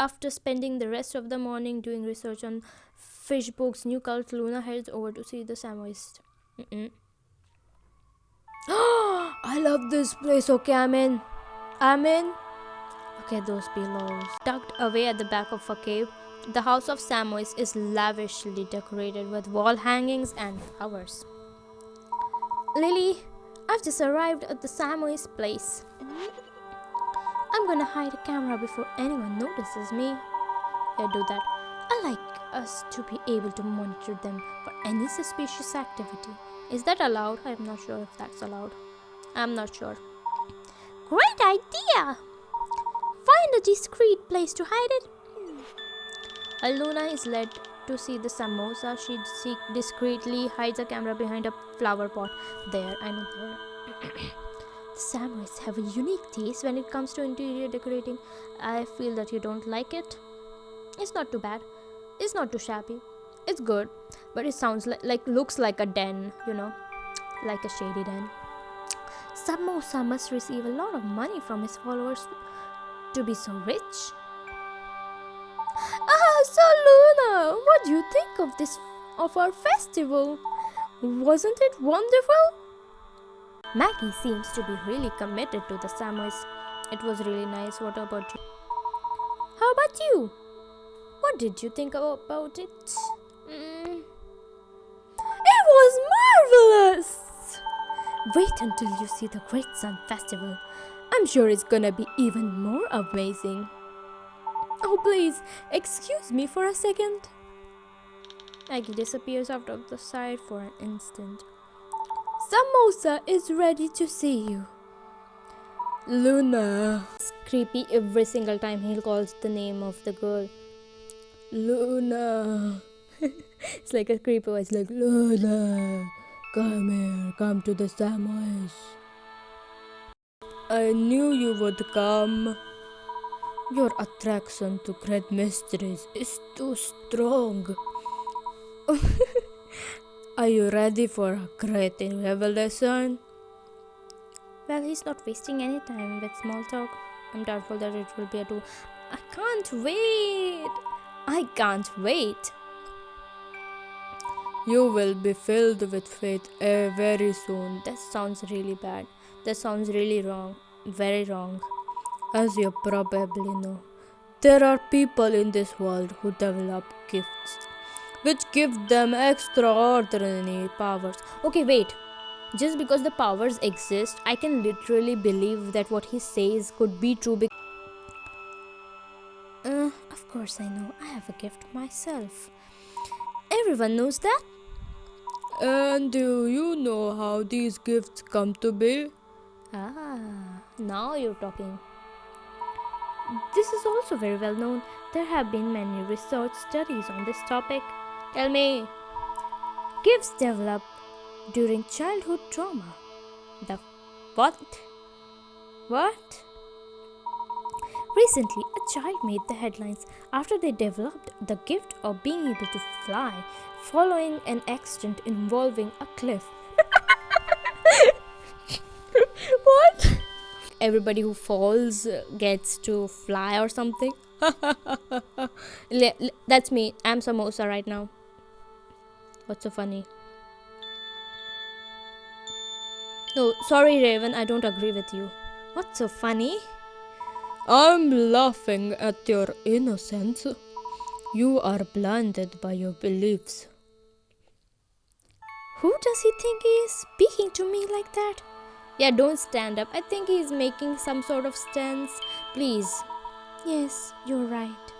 After spending the rest of the morning doing research on fish books, new cult, Luna heads over to see the Samoist. I love this place. Okay, I'm in. Okay, those pillows. Tucked away at the back of a cave, the house of Samoist is lavishly decorated with wall hangings and flowers. Lily, I've just arrived at the Samoist place. I'm gonna hide a camera before anyone notices me. Yeah, do that. I like us to be able to monitor them for any suspicious activity. Is that allowed? I'm not sure if that's allowed. I'm not sure. Great idea! Find a discreet place to hide it. Luna is led to see the samosa. She discreetly hides a camera behind a flower pot. There, I know there. The Samoists have a unique taste when it comes to interior decorating. I feel that you don't like it. It's not too bad. It's not too shabby. It's good, but it sounds like looks like a den, like a shady den. Samosa must receive a lot of money from his followers to be so rich. So Luna, what do you think of our festival? Wasn't it wonderful? Maggie seems to be really committed to the Samoists. It was really nice. What about you? How about you? What did you think about it? It was marvelous! Wait until you see the Great Sun Festival. I'm sure it's gonna be even more amazing. Oh, please, excuse me for a second. Maggie disappears out of the sight for an instant. Samosa is ready to see you. Luna. It's creepy every single time he calls the name of the girl. Luna. It's like a creepy voice, like Luna. Come here, come to the Samoists. I knew you would come. Your attraction to great mysteries is too strong. Are you ready for a great revelation? Well, he's not wasting any time with small talk. I'm doubtful that it will be a do. I can't wait. You will be filled with faith very soon. That sounds really bad. That sounds really wrong. Very wrong. As you probably know, there are people in this world who develop gifts, which give them extraordinary powers. Okay, wait. Just because the powers exist, I can literally believe that what he says could be true. Of course I know. I have a gift myself. Everyone knows that. And do you know how these gifts come to be? Now you're talking. This is also very well known. There have been many research studies on this topic. Tell me. Gifts develop during childhood trauma. The what? What? Recently, a child made the headlines after they developed the gift of being able to fly following an accident involving a cliff. What? Everybody who falls gets to fly or something. That's me. I'm Samosa right now. What's so funny? No, sorry Raven, I don't agree with you. What's so funny? I'm laughing at your innocence. You are blinded by your beliefs. Who does he think he is speaking to me like that? Yeah, don't stand up. I think he's making some sort of stance. Please. Yes, you're right.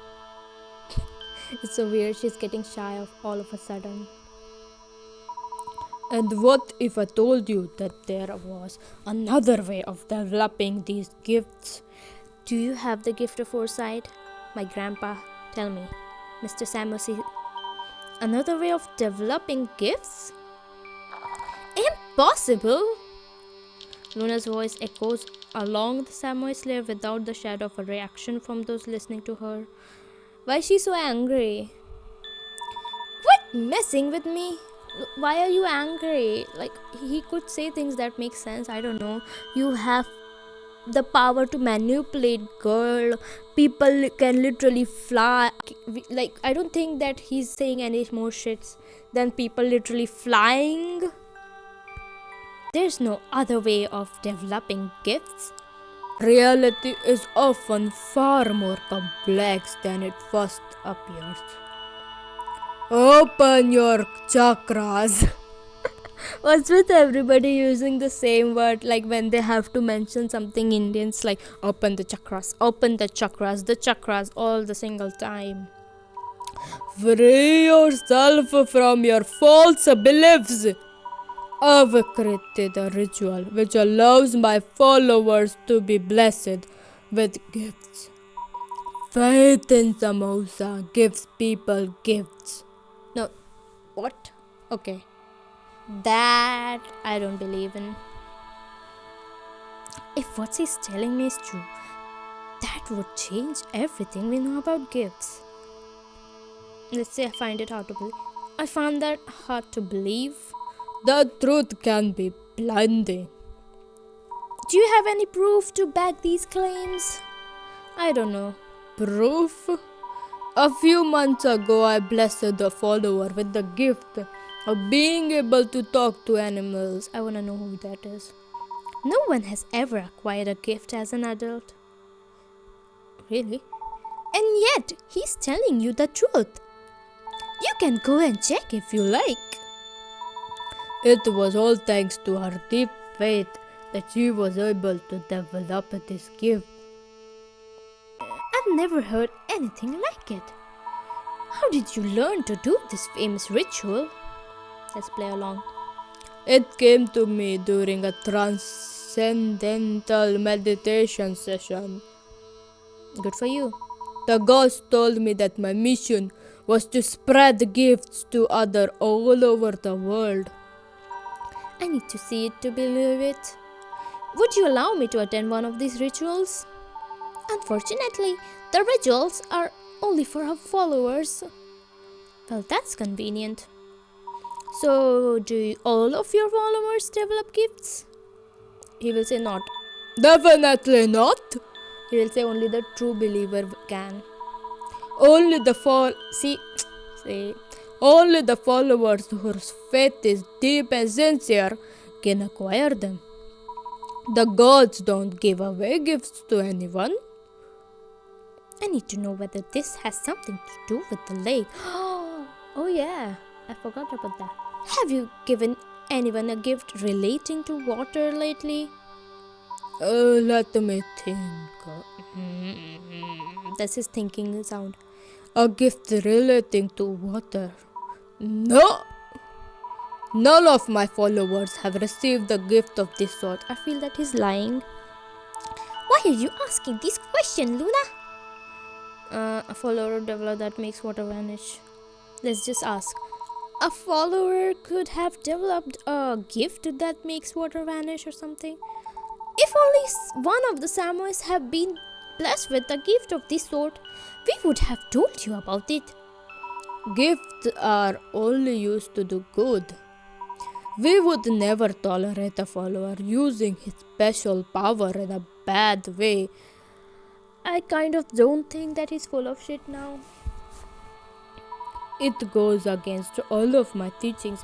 It's so weird. She's getting shy all of a sudden. And what if I told you that there was another way of developing these gifts? Do you have the gift of foresight? My grandpa, tell me. Mr. Samosi, another way of developing gifts? Impossible! Luna's voice echoes along the Samoist layer without the shadow of a reaction from those listening to her. Why is she so angry? Quit messing with me! Why are you angry? Like, he could say things that make sense. I don't know. You have the power to manipulate girl. People can literally fly. Like, I don't think that he's saying any more shits than people literally flying. There's no other way of developing gifts. Reality is often far more complex than it first appears. Open your chakras. What's with everybody using the same word, like when they have to mention something Indians, like open the chakras, the chakras all the single time. Free yourself from your false beliefs. I've created a ritual which allows my followers to be blessed with gifts. Faith in samosa gives people gifts. No, what? Okay. That I don't believe in. If what he's telling me is true, that would change everything we know about gifts. Let's say I find it hard to believe. I found that hard to believe. The truth can be blinding. Do you have any proof to back these claims? I don't know. Proof? A few months ago, I blessed a follower with the gift of being able to talk to animals. I want to know who that is. No one has ever acquired a gift as an adult. Really? And yet, he's telling you the truth. You can go and check if you like. It was all thanks to her deep faith that she was able to develop this gift. I've never heard anything like it. How did you learn to do this famous ritual? Let's play along. It came to me during a transcendental meditation session. Good for you. The ghost told me that my mission was to spread gifts to others all over the world. I need to see it to believe it. Would you allow me to attend one of these rituals? Unfortunately, the rituals are only for our followers. Well, that's convenient. So, do all of your followers develop gifts? He will say not. Definitely not. He will say only the true believer can. Only the only the followers whose faith is deep and sincere can acquire them. The gods don't give away gifts to anyone. I need to know whether this has something to do with the lake. Oh yeah, I forgot about that. Have you given anyone a gift relating to water lately? Let me think. That's his thinking sound. A gift relating to water? No! None of my followers have received a gift of this sort. I feel that he's lying. Why are you asking this question, Luna? A follower developed that makes water vanish. Let's just ask. A follower could have developed a gift that makes water vanish or something. If only one of the Samoists have been blessed with a gift of this sort, we would have told you about it. Gifts are only used to do good. We would never tolerate a follower using his special power in a bad way. I kind of don't think that he's full of shit now. It goes against all of my teachings.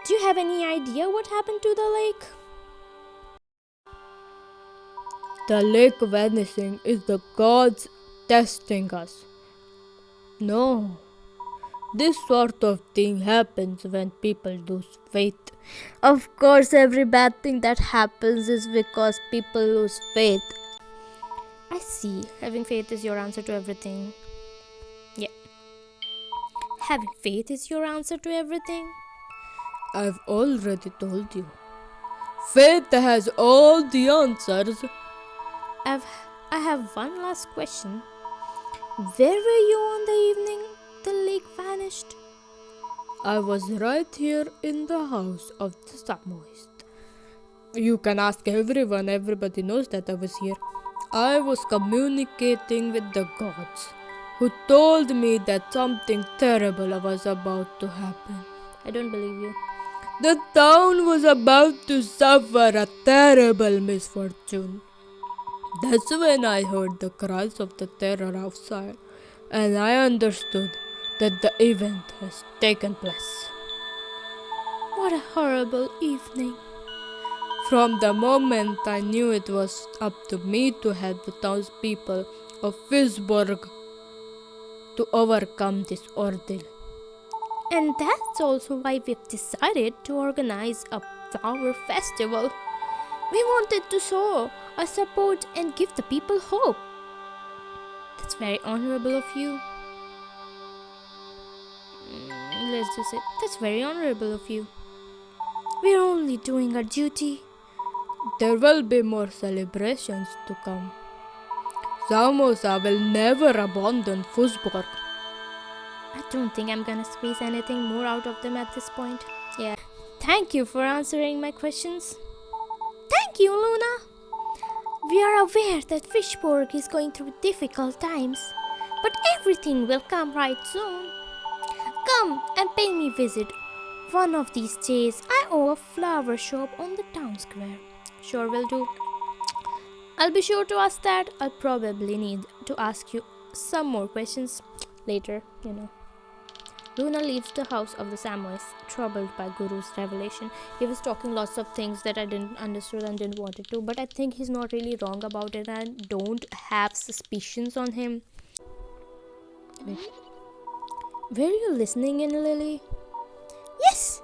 Do you have any idea what happened to the lake? The lake vanishing is the gods testing us. No. This sort of thing happens when people lose faith. Of course, every bad thing that happens is because people lose faith. I see. Having faith is your answer to everything. Yeah. Having faith is your answer to everything? I've already told you. Faith has all the answers. I have one last question. Where were you on the evening the lake vanished? I was right here in the house of the Samoist. You can ask everyone. Everybody knows that I was here. I was communicating with the gods, who told me that something terrible was about to happen. I don't believe you. The town was about to suffer a terrible misfortune. That's when I heard the cries of the terror outside, and I understood that the event has taken place. What a horrible evening. From the moment I knew it was up to me to help the townspeople of Fishburg to overcome this ordeal. And that's also why we've decided to organize a flower festival. We wanted to show our support and give the people hope. That's very honorable of you. Let's just say, that's very honorable of you. We're only doing our duty. There will be more celebrations to come. Samosa will never abandon Fishburg. I don't think I'm gonna squeeze anything more out of them at this point. Yeah. Thank you for answering my questions. Thank you, Luna. We are aware that Fishburg is going through difficult times, but everything will come right soon. Come and pay me visit. One of these days, I owe a flower shop on the town square. Sure will do. I'll be sure to ask that. I'll probably need to ask you some more questions later, Luna leaves the house of the Samoists, troubled by Guru's revelation. He was talking lots of things that I didn't understand and didn't want it to, but I think he's not really wrong about it. I don't have suspicions on him. Wait. Were you listening in, Lily? Yes!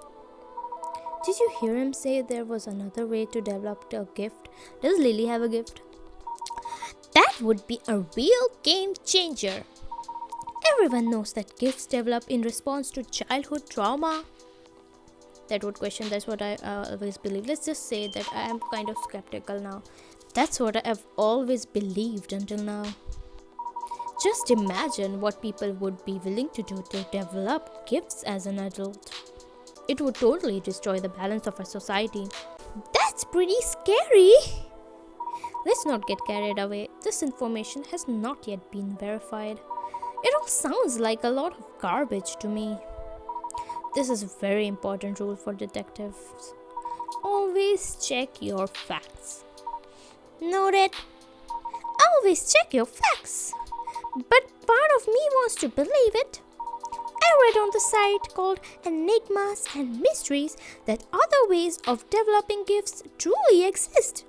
Did you hear him say there was another way to develop a gift? Does Lily have a gift? That would be a real game changer. Everyone knows that gifts develop in response to childhood trauma. That's what I always believe. Let's just say that I am kind of skeptical now. That's what I've always believed until now. Just imagine what people would be willing to do to develop gifts as an adult. It would totally destroy the balance of our society. That's pretty scary. Let's not get carried away. This information has not yet been verified. It all sounds like a lot of garbage to me. This is a very important rule for detectives. Always check your facts. Noted. Always check your facts. But part of me wants to believe it. I read on the site called Enigmas and Mysteries that other ways of developing gifts truly exist.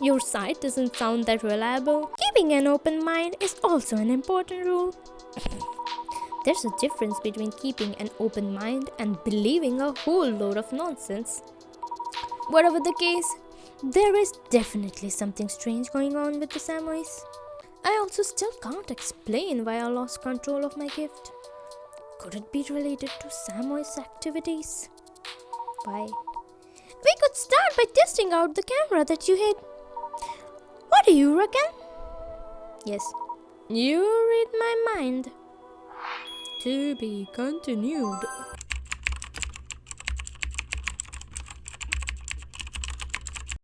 Your site doesn't sound that reliable. Keeping an open mind is also an important rule. There's a difference between keeping an open mind and believing a whole load of nonsense. Whatever the case, there is definitely something strange going on with the Samoists. I also still can't explain why I lost control of my gift. Could it be related to Samoist activities? Why? We could start by testing out the camera that you hid. What do you reckon? Yes, you read my mind. To be continued.